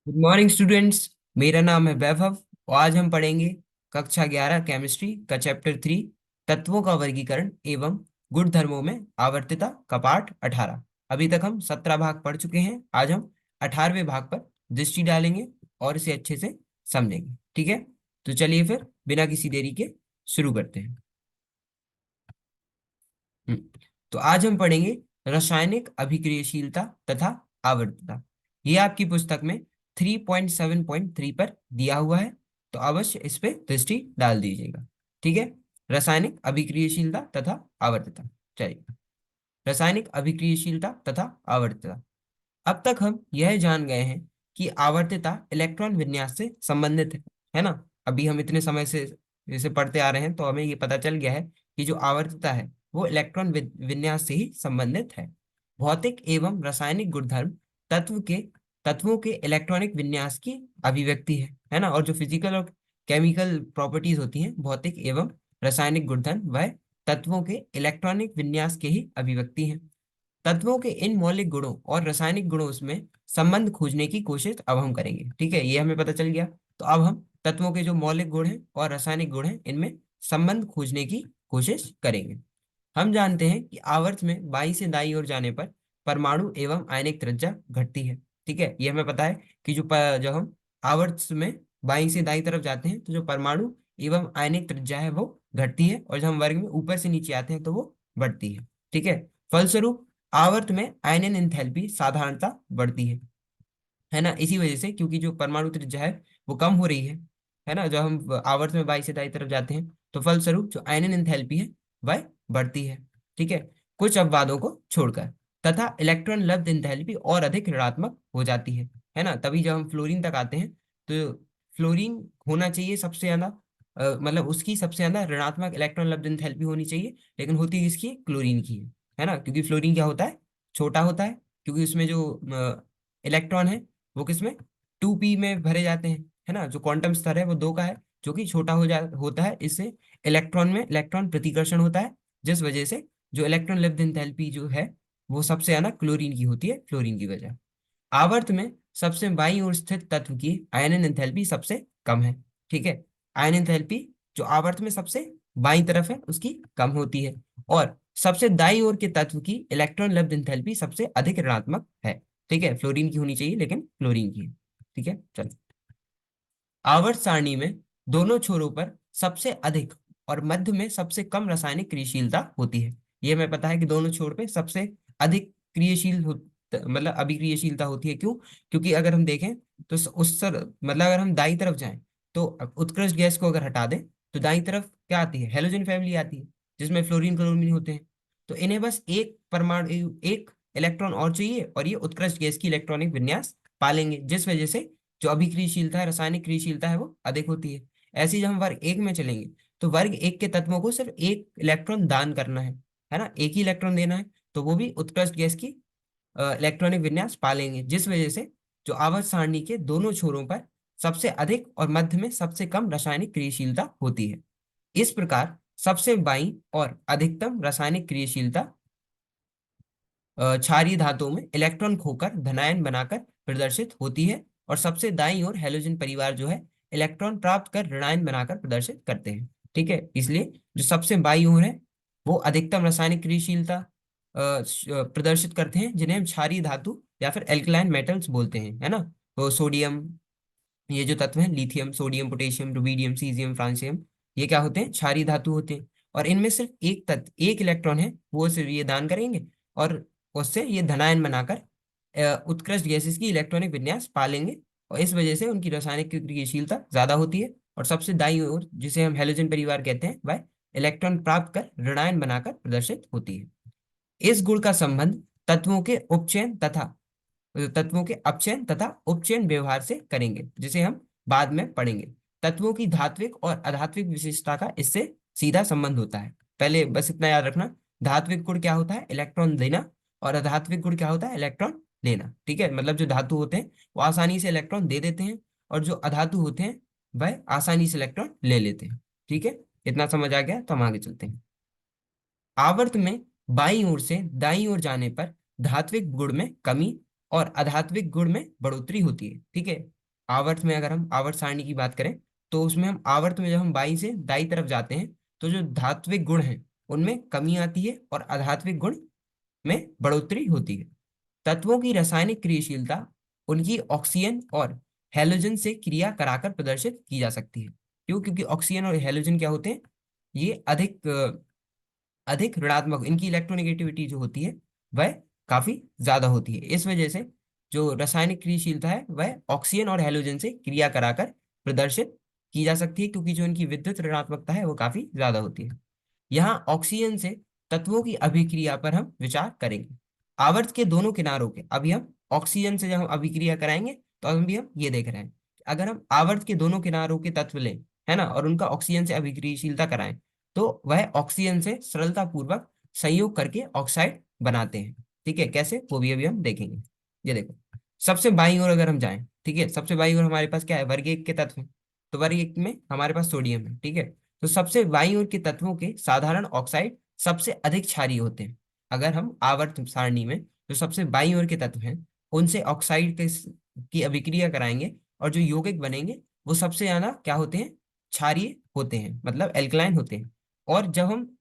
Good morning students. मेरा नाम है वैभव और आज हम पढ़ेंगे कक्षा 11 केमिस्ट्री का चैप्टर 3 तत्वों का वर्गीकरण एवं गुण धर्मों में आवर्तता का पाठ 18। अभी तक हम 17 भाग पढ़ चुके हैं। आज हम 18वें भाग पर दृष्टि डालेंगे और इसे अच्छे से समझेंगे। ठीक है, तो चलिए फिर बिना किसी देरी के शुरू करते हैं। हम्म, तो आज हम पढ़ेंगे रासायनिक अभिक्रियाशीलता तथा आवर्तता। ये आपकी पुस्तक में 3.7.3 पर दिया हुआ है, तो अवश्य इस पे दृष्टि डाल दीजिएगा। ठीक है, रासायनिक अभिक्रियाशीलता तथा आवर्तता। चलिए, रासायनिक अभिक्रियाशीलता तथा आवर्तता। अब तक हम यह जान गए हैं कि आवर्तता इलेक्ट्रॉन विन्यास से संबंधित है ना। अभी हम इतने समय से इसे पढ़ते आ रहे हैं तो हमें ये पता चल गया है कि जो आवर्तता है वो इलेक्ट्रॉन विन्यास से ही संबंधित है। भौतिक एवं रासायनिक गुणधर्म तत्व के तत्वों के इलेक्ट्रॉनिक विन्यास की अभिव्यक्ति है ना। और जो फिजिकल और केमिकल प्रॉपर्टीज होती हैं, भौतिक एवं रासायनिक गुणधर्म, वह तत्वों के इलेक्ट्रॉनिक विन्यास के ही अभिव्यक्ति हैं। तत्वों के इन मौलिक गुणों और रासायनिक गुणों में संबंध खोजने की कोशिश अब हम करेंगे। ठीक है, ये हमें पता चल गया। तो अब हम तत्वों के जो मौलिक गुण हैं और रासायनिक गुण हैं, इनमें संबंध खोजने की कोशिश करेंगे। हम जानते हैं कि आवर्त में बाईं से दाईं ओर जाने पर परमाणु एवं आयनिक त्रिज्या घटती है। ठीक है, ये हमें पता है कि जब हम आवर्त में बाईं से दाईं तरफ जाते हैं तो जो परमाणु एवं आयनिक त्रिज्या है वो घटती है, और जब हम वर्ग में ऊपर से नीचे आते हैं तो वो बढ़ती है। ठीक है, फलस्वरूप आवर्त में आयनन एंथैल्पी साधारणता बढ़ती है ना। इसी वजह से, क्योंकि जो परमाणु त्रिज्या है वो कम हो रही है ना, जब हम आवर्त में बाई से दाई तरफ जाते हैं तो फलस्वरूप जो आयनन एंथैल्पी है वह बढ़ती है। ठीक है, कुछ अपवादों को छोड़कर, तथा इलेक्ट्रॉन लब्ध एंथैल्पी और अधिक ऋणात्मक हो जाती है ना। तभी जब हम फ्लोरीन तक आते हैं तो फ्लोरीन होना चाहिए सबसे ज्यादा, मतलब उसकी सबसे ज्यादा ऋणात्मक इलेक्ट्रॉन लब्ध एंथैल्पी होनी चाहिए, लेकिन होती किसकी, क्लोरीन की है ना। क्योंकि फ्लोरीन क्या होता है, छोटा होता है, क्योंकि उसमें जो इलेक्ट्रॉन है वो किसमें, 2p में भरे जाते हैं, है ना। जो क्वांटम स्तर है वो 2 का है, जो कि छोटा होता है। इससे इलेक्ट्रॉन में इलेक्ट्रॉन प्रतिकर्षण होता है, जिस वजह से जो इलेक्ट्रॉन लब्ध एंथैल्पी जो है वो सबसे ज्यादा क्लोरीन की होती है, फ्लोरीन की वजह। आवर्त में सबसे बाईं ओर स्थित तत्व की आयनन एंथैल्पी सबसे कम है। ठीक है, आयनन एंथैल्पी जो आवर्त में सबसे बाईं तरफ है उसकी कम होती है, और सबसे दाईं ओर के तत्व की इलेक्ट्रॉन लब्ध एंथैल्पी सबसे अधिक ऋणात्मक है। ठीक है, फ्लोरीन की होनी चाहिए लेकिन क्लोरीन की है। ठीक है, चलो। आवर्त सारणी में दोनों छोरों पर सबसे अधिक और मध्य में सबसे कम रासायनिक क्रियाशीलता होती है। ये हमें पता है कि दोनों छोर पे सबसे अधिक मतलब अभिक्रियाशीलता होती है। क्यों? क्योंकि अगर हम देखें तो मतलब अगर हम दाई तरफ जाएं तो उत्कृष्ट गैस को अगर हटा दें तो दाई तरफ क्या आती है, हेलोजन फैमिली आती है, जिसमें फ्लोरीन क्लोरीन होते हैं। तो इन्हें बस एक परमाणु, एक इलेक्ट्रॉन और चाहिए और ये उत्कृष्ट गैस की इलेक्ट्रॉनिक विन्यास पालेंगे, जिस वजह से जो अभिक्रियाशीलता है, रासायनिक क्रियाशीलता है, वो अधिक होती है। ऐसे ही जब हम वर्ग एक में चलेंगे तो वर्ग एक के तत्वों को सिर्फ एक इलेक्ट्रॉन दान करना है ना, एक ही इलेक्ट्रॉन देना है, तो वो भी उत्कृष्ट गैस की इलेक्ट्रॉनिक विन्यास पालेंगे, जिस वजह से जो आवर्त सारणी के दोनों छोरों पर सबसे अधिक और मध्य में सबसे कम रासायनिक क्रियाशीलता होती है। इस प्रकार सबसे बाईं और अधिकतम रासायनिक क्रियाशीलता क्षारीय धातुओं में इलेक्ट्रॉन खोकर धनायन बनाकर प्रदर्शित होती है, और सबसे दाईं ओर हैलोजन परिवार जो है इलेक्ट्रॉन प्राप्त कर ऋणायन बनाकर प्रदर्शित करते हैं। ठीक है, इसलिए जो सबसे बाईं ओर है वो अधिकतम रासायनिक क्रियाशीलता प्रदर्शित करते हैं, जिन्हें हम क्षारीय धातु या फिर एल्कलाइन मेटल्स बोलते हैं, है ना। तो सोडियम, ये जो तत्व हैं, lithium, sodium, potassium, rubidium, caesium, francium, ये क्या होते हैं, क्षारीय धातु होते हैं। और इनमें सिर्फ एक तत्व, एक इलेक्ट्रॉन है, वो सिर्फ ये दान करेंगे और उससे ये धनायन बनाकर उत्कृष्ट गैसेस की इलेक्ट्रॉनिक विन्यास पालेंगे, और इस वजह से उनकी रासायनिक क्रियाशीलता ज्यादा होती है। और सबसे दाईं ओर, जिसे हम हैलोजन परिवार कहते हैं, वह इलेक्ट्रॉन प्राप्त कर ऋणायन बनाकर प्रदर्शित होती है। इस गुण का संबंध तत्वों के अपचयन तथा उपचयन व्यवहार से करेंगे, जिसे हम बाद में पढ़ेंगे। तत्वों की धात्विक और अधात्विक विशेषता का इससे सीधा संबंध होता है। पहले बस इतना याद रखना, धात्विक गुण क्या होता है, इलेक्ट्रॉन देना, और अधात्विक गुण क्या होता है, इलेक्ट्रॉन लेना। ठीक है, मतलब जो धातु होते हैं वो आसानी से इलेक्ट्रॉन दे देते हैं, और जो अधातु होते हैं वह आसानी से इलेक्ट्रॉन ले लेते हैं। ठीक है, इतना समझ आ गया, तो हम आगे चलते हैं। आवर्त में बाईं ओर से दाईं ओर जाने पर धात्विक गुण में कमी और आधात्विक गुण में बढ़ोतरी होती है। ठीक है, आवर्त में अगर हम आवर्त सारणी की बात करें तो उसमें हम आवर्त में जब हम बाई से दाई तरफ जाते हैं तो जो धात्विक गुण हैं उनमें कमी आती है और आधात्विक गुण में बढ़ोतरी होती है। तत्वों की रासायनिक क्रियाशीलता उनकी ऑक्सीजन और हैलोजन से क्रिया कराकर प्रदर्शित की जा सकती है। क्यों? क्योंकि ऑक्सीजन और हैलोजन क्या होते हैं, ये अधिक ऋणात्मक, इनकी इलेक्ट्रोनेगेटिविटी जो होती है वह काफी ज्यादा होती है। इस वजह से जो रासायनिक क्रियाशीलता है वह ऑक्सीजन और हैलोजन से क्रिया कराकर प्रदर्शित की जा सकती है, क्योंकि जो इनकी विद्युत ऋणात्मकता है वो काफी ज्यादा होती है। यहाँ ऑक्सीजन से तत्वों की अभिक्रिया पर हम विचार करेंगे। आवर्त के दोनों किनारों के, अभी हम ऑक्सीजन से जब हम अभिक्रिया कराएंगे तो अभी हम ये देख रहे हैं, अगर हम आवर्त के दोनों किनारों के तत्व लें, है ना, और उनका ऑक्सीजन से अभिक्रियाशीलता कराएं तो वह ऑक्सीजन से सरलता पूर्वक संयोग करके ऑक्साइड बनाते हैं। ठीक है, कैसे, वो भी अभी हम देखेंगे। ये देखो, सबसे बाईं ओर अगर हम जाएं, ठीक है, सबसे बाईं ओर हमारे पास क्या है, वर्ग एक के तत्व हैं। तो वर्ग एक में हमारे पास सोडियम है। ठीक है, तो सबसे बाईं ओर के तत्वों के साधारण ऑक्साइड सबसे अधिक क्षारीय होते हैं। अगर हम आवर्त सारणी में जो सबसे बाईं ओर के तत्व हैं उनसे ऑक्साइड की अभिक्रिया कराएंगे और जो यौगिक बनेंगे वो सबसे ज्यादा क्या होते हैं, क्षारीय होते हैं, मतलब एल्कलाइन होते हैं। और जब हम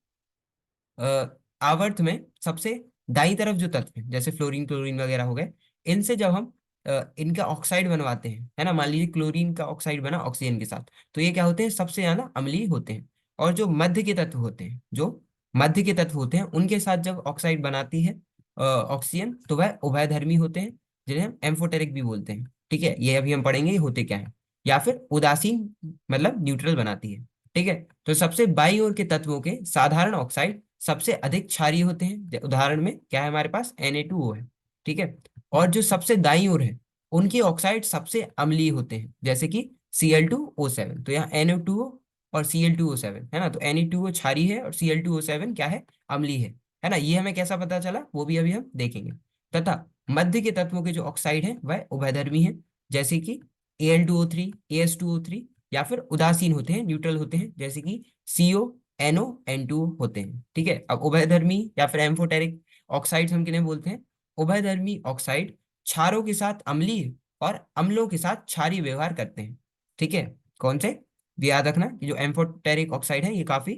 आवर्त में सबसे दाईं तरफ जो तत्व हैं जैसे फ्लोरीन क्लोरीन वगैरह हो गए, इनसे जब हम इनका ऑक्साइड बनवाते हैं, है ना, मान लीजिए क्लोरीन का ऑक्साइड बना ऑक्सीजन के साथ, तो ये क्या होते हैं, सबसे ज्यादा अम्लीय होते हैं। और जो मध्य के तत्व होते हैं, जो मध्य के तत्व होते हैं उनके साथ जब ऑक्साइड बनाती है ऑक्सीजन, तो वह उभयधर्मी होते हैं, जिन्हें हम एम्फोटेरिक भी बोलते हैं। ठीक है, ये अभी हम पढ़ेंगे ये होते क्या है। या फिर उदासीन, मतलब न्यूट्रल बनाती है। ठीक है, तो सबसे बाईं ओर के तत्वों के साधारण ऑक्साइड सबसे अधिक क्षारीय होते हैं। उदाहरण में क्या है हमारे पास, Na2O है। ठीक है, और जो सबसे दाईं ओर है उनके ऑक्साइड सबसे अम्लीय होते हैं, जैसे कि Cl2O7। तो यहाँ NO2O और Cl2O7 है ना, तो Na2O क्षारीय है और Cl2O7 क्या है, अम्लीय है ना। ये हमें कैसा पता चला वो भी अभी हम देखेंगे। तथा मध्य के तत्वों के जो ऑक्साइड है वह उभयधर्मी है, जैसे कि Al2O3, As2O3, या फिर उदासीन होते हैं, न्यूट्रल होते हैं, जैसे कि CONO N2 होते हैं। ठीक है, अब उभयधर्मी या फिर एम्फोटेरिक ऑक्साइड्स हम किन्हें बोलते हैं, उभयधर्मी ऑक्साइड क्षारों के साथ अम्लीय और अम्लों के साथ क्षारीय व्यवहार करते हैं। ठीक है, कौन से, याद रखना कि जो एम्फोटेरिक ऑक्साइड है ये काफी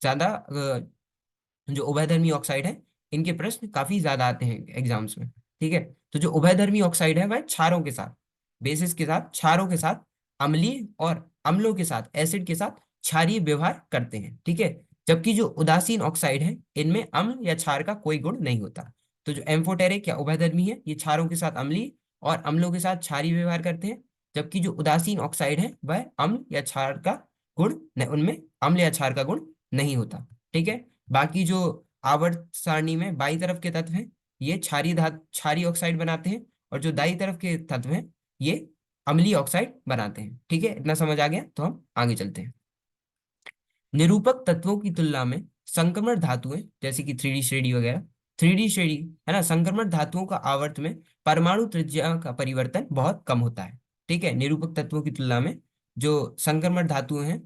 ज्यादा जो उभयधर्मी ऑक्साइड है इनके प्रश्न काफी ज्यादा आते हैं एग्जाम्स में। ठीक है, तो जो उभयधर्मी ऑक्साइड है वह क्षारों के साथ, बेसिस के साथ, क्षारों के साथ अम्लीय और अम्लों के साथ, एसिड के साथ क्षारीय व्यवहार करते हैं। ठीक है, जबकि जो उदासीन ऑक्साइड है इनमें अम्ल या क्षार का कोई गुण नहीं होता। तो जो एम्फोटेरिक या उभयधर्मी है ये क्षारों के साथ अम्लीय और अम्लों के साथ क्षारीय व्यवहार करते हैं, जबकि जो उदासीन ऑक्साइड है वह अम्ल या क्षार का गुण उनमें अम्ल या क्षार का गुण नहीं होता। ठीक है, बाकी जो आवर्त सारणी में बाई तरफ के तत्व हैं ये क्षारीय ऑक्साइड बनाते हैं, और जो दाई तरफ के तत्व हैं ये अम्लीय ऑक्साइड बनाते हैं। ठीक है, इतना समझ आ गया, तो हम आगे चलते हैं। निरूपक तत्वों की तुलना में संक्रमण धातुएं जैसे कि 3D श्रेणी वगैरह, 3D श्रेणी, है ना, संक्रमण धातुओं का आवर्त में परमाणु त्रिज्या का परिवर्तन बहुत कम होता है। ठीक है, निरूपक तत्वों की तुलना में जो संक्रमण धातुएं हैं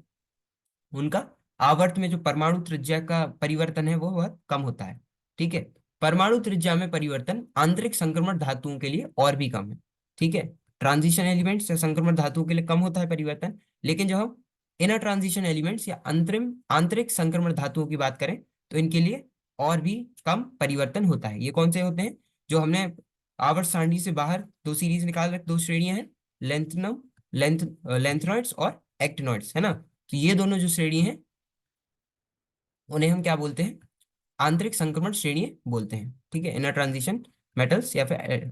उनका आवर्त में जो परमाणु त्रिज्या का परिवर्तन है वो बहुत कम होता है। ठीक है, परमाणु त्रिज्या में परिवर्तन आंतरिक संक्रमण धातुओं के लिए और भी कम है। ठीक है, ट्रांजिशन एलिमेंट्स या संक्रमण धातुओं के लिए कम होता है परिवर्तन, लेकिन जब हम इनर ट्रांजिशन एलिमेंट्स या अंतरिम आंतरिक संक्रमण धातुओं की बात करें तो इनके लिए और भी कम परिवर्तन होता है। ये कौन से होते हैं, जो हमने आवर्त सारणी से बाहर दो सीरीज निकाल रख, दो श्रेणियां हैं, लेंथनम लेंथनॉइड्स और एक्टिनॉइड्स, है ना। तो ये दोनों जो श्रेणी हैं उन्हें हम क्या बोलते हैं, आंतरिक संक्रमण श्रेणी बोलते हैं। ठीक है, इनर ट्रांजिशन मेटल्स या फिर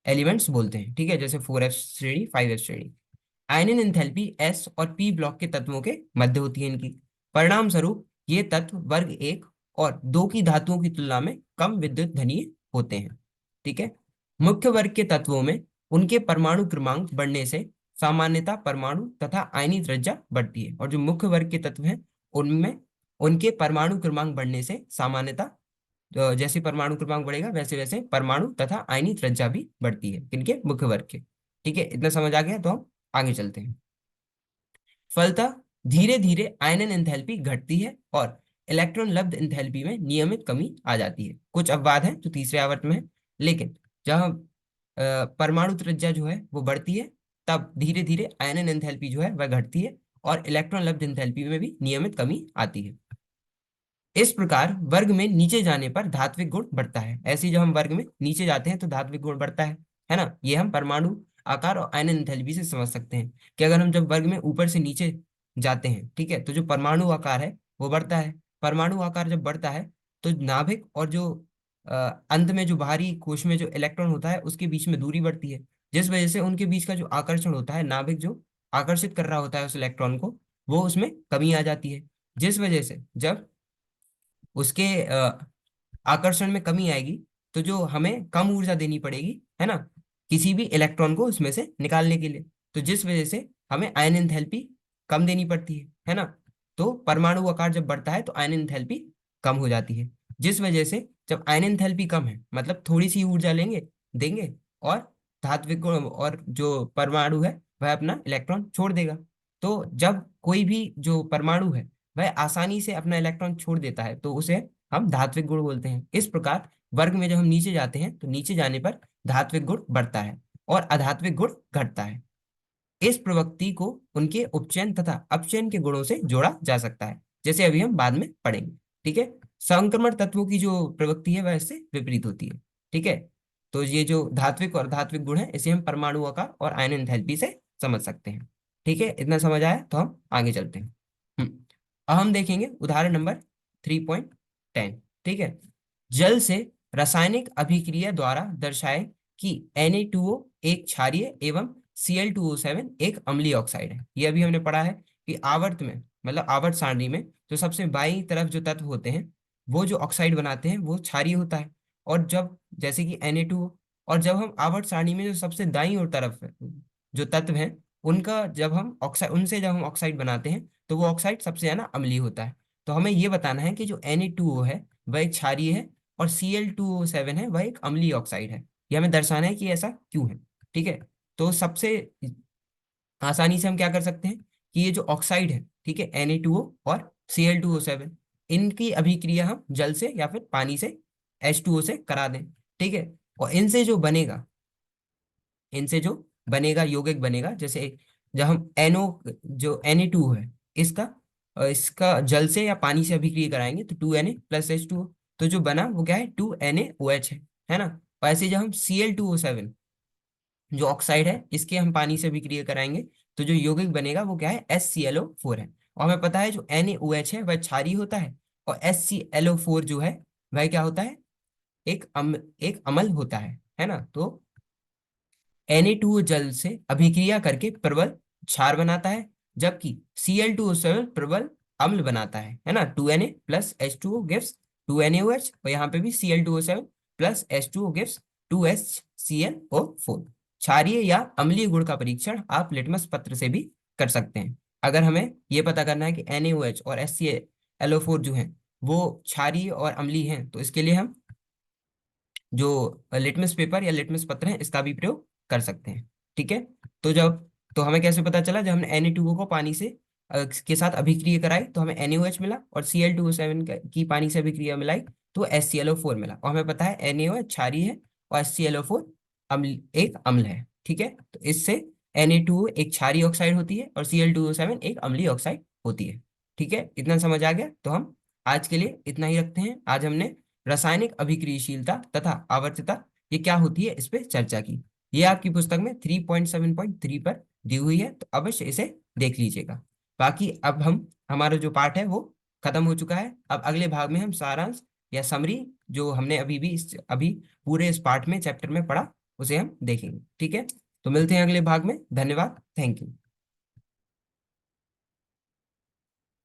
एलिमेंट्स बोलते हैं। ठीक है, जैसे 4F श्रेणी, 5F श्रेणी। आयनिन एंथैल्पी S और P ब्लॉक के तत्वों के मध्य होती है इनकी। परिणाम स्वरूप ये तत्व वर्ग एक और दो की धातुओं की तुलना में कम विद्युत धनीय होते हैं। ठीक है, मुख्य वर्ग के तत्वों में उनके परमाणु क्रमांक बढ़ने से सामान्यतः परमाणु तथा आयनी त्रिज्या बढ़ती है, और जो मुख्य वर्ग के तत्व हैं उनमें उनके परमाणु क्रमांक बढ़ने से सामान्यतः जैसे परमाणु क्रमांक बढ़ेगा वैसे वैसे परमाणु तथा आयनी त्रिज्या भी बढ़ती है, किनके, मुख्य वर्ग के। ठीक है, इतना समझ आ गया, तो हम आगे चलते हैं। फलतः धीरे धीरे आयनन एंथैल्पी घटती है और इलेक्ट्रॉन लब्ध एंथैल्पी में नियमित कमी आ जाती है। कुछ अपवाद हैं जो तीसरे आवर्त में है, लेकिन जब हम परमाणु त्रिज्या जो है वो बढ़ती है, तब धीरे धीरे आयनन एंथैल्पी जो है वह घटती है और इलेक्ट्रॉन लब्ध एंथैल्पी में भी नियमित कमी आती है। इस प्रकार वर्ग में नीचे जाने पर धात्विक गुण बढ़ता है। ऐसे ही जब हम वर्ग में नीचे जाते हैं तो धात्विक गुण बढ़ता है ना। ये हम परमाणु आकार और आयनन एंथैल्पी से समझ सकते हैं कि अगर हम जब वर्ग में ऊपर से नीचे जाते हैं, ठीक है, तो जो परमाणु आकार है वो बढ़ता है। परमाणु आकार जब बढ़ता है तो नाभिक और जो अ, अंत में जो बाहरी कोश में जो इलेक्ट्रॉन होता है उसके बीच में दूरी बढ़ती है, जिस वजह से उनके बीच का जो आकर्षण होता है, नाभिक जो आकर्षित कर रहा होता है उस इलेक्ट्रॉन को, वो उसमें कमी आ जाती है। जिस वजह से जब उसके आकर्षण में कमी आएगी तो जो हमें कम ऊर्जा देनी पड़ेगी, है ना, किसी भी इलेक्ट्रॉन को उसमें से निकालने के लिए, तो जिस वजह से हमें आयन एंथैल्पी कम देनी पड़ती है ना। तो परमाणु आकार जब बढ़ता है तो आयन एंथैल्पी कम हो जाती है, जिस वजह से जब आयन एंथैल्पी कम है मतलब थोड़ी सी ऊर्जा लेंगे देंगे और धात्विक गुण और जो परमाणु है वह अपना इलेक्ट्रॉन छोड़ देगा। तो जब कोई भी जो परमाणु है वह आसानी से अपना इलेक्ट्रॉन छोड़ देता है तो उसे हम धात्विक गुण बोलते हैं। इस प्रकार वर्ग में जब हम नीचे जाते हैं तो नीचे जाने पर धात्विक गुण बढ़ता है और अधात्विक गुण घटता है। इस प्रवृत्ति को उनके उपचयन तथा अपचयन के गुणों से जोड़ा जा सकता है, जैसे अभी हम बाद में पढ़ेंगे। ठीक है, संक्रमण तत्वों की जो प्रवृत्ति है वह इससे विपरीत होती है। ठीक है, तो ये जो धात्विक और धात्विक गुण है इसे हम परमाणु आकार और आयन एंथैल्पी से समझ सकते हैं। ठीक है, इतना समझ आया तो हम आगे चलते हैं। अब हम देखेंगे उदाहरण नंबर 3.10। ठीक है, जल से रासायनिक अभिक्रिया द्वारा दर्शाए कि Na2O एक क्षारीय एवं Cl2O7 एक अम्लीय ऑक्साइड है। ये अभी हमने पढ़ा है कि आवर्त में मतलब आवर्त सारणी में जो सबसे बाईं तरफ जो तत्व होते हैं वो जो ऑक्साइड बनाते हैं वो क्षारीय होता है, और जब जैसे कि Na2O, और जब हम आवर्त सारणी में जो सबसे दाईं ओर तरफ जो तत्व हैं उनका जब हम ऑक्साइड उनसे जब हम ऑक्साइड बनाते हैं तो वो ऑक्साइड सबसे ज्यादा अम्लीय होता है। तो हमें ये बताना है कि जो Na2O है वह एक क्षारीय है और Cl2O7 है वह एक अम्लीय ऑक्साइड है। ये हमें दर्शाना है कि ऐसा क्यों है। ठीक है, तो सबसे आसानी से हम क्या कर सकते हैं कि ये जो ऑक्साइड है, ठीक है, Na2O और Cl2O7, इनकी अभिक्रिया हम जल से या फिर पानी से H2O से करा दें। ठीक है, और इनसे जो बनेगा यौगिक बनेगा, जैसे जब हम NO जो Na2 है इसका इसका जल से या पानी से अभिक्रिया कराएंगे तो 2Na+H2O, तो जो बना वो क्या है 2NaOH है ना। और ऐसे जब हम Cl2O7 जो ऑक्साइड है इसके हम पानी से अभिक्रिया कराएंगे तो जो यौगिक बनेगा वो क्या है HClO4 है। और हमें पता है जो NaOH है वह क्षारीय होता है और HClO4 जो है वह क्या होता है एक अम्ल होता है ना। तो Na2O जल से अभिक्रिया करके प्रबल क्षार बनाता है, जबकि Cl2O7 प्रबल अम्ल बनाता है ना। 2Na+H2O गिव्स 2NaOH, और यहाँ पे भी Cl2O7+H2O गिव्स 2HClO4। क्षारीय या अम्लीय गुण का परीक्षण आप लिटमस पत्र से भी कर सकते हैं। अगर हमें यह पता करना है कि NaOH और HClO4 जो हैं वो क्षारीय और अम्लीय हैं तो इसके लिए हम जो लिटमस पेपर या लिटमस पत्र है इसका भी प्रयोग कर सकते हैं। ठीक है, तो हमें कैसे पता चला, जब हमने Na2O को पानी से के साथ अभिक्रिया कराई तो हमें NaOH मिला, और Cl2O7 की पानी से अभिक्रिया मिलाई तो HClO4 मिला। और हमें पता है NaOH क्षारीय है और HClO4 एक अम्ल है। ठीक है, तो इससे Na2O एक क्षारीय ऑक्साइड होती है और Cl2O7 एक अम्लीय ऑक्साइड होती है। ठीक है, इतना समझ आ गया तो हम आज के लिए इतना ही रखते हैं। आज हमने रासायनिक अभिक्रियाशीलता तथा आवर्तता ये क्या होती है इस पे चर्चा की। ये आपकी पुस्तक में 3.7.3 पर दी हुई है, तो अवश्य इसे देख लीजिएगा। बाकी अब हम हमारा जो पाठ है वो खत्म हो चुका है। अब अगले भाग में हम सारांश या समरी जो हमने अभी पूरे इस पाठ में चैप्टर में पढ़ा उसे हम देखेंगे। ठीक है, तो मिलते हैं अगले भाग में। धन्यवाद, थैंक यू।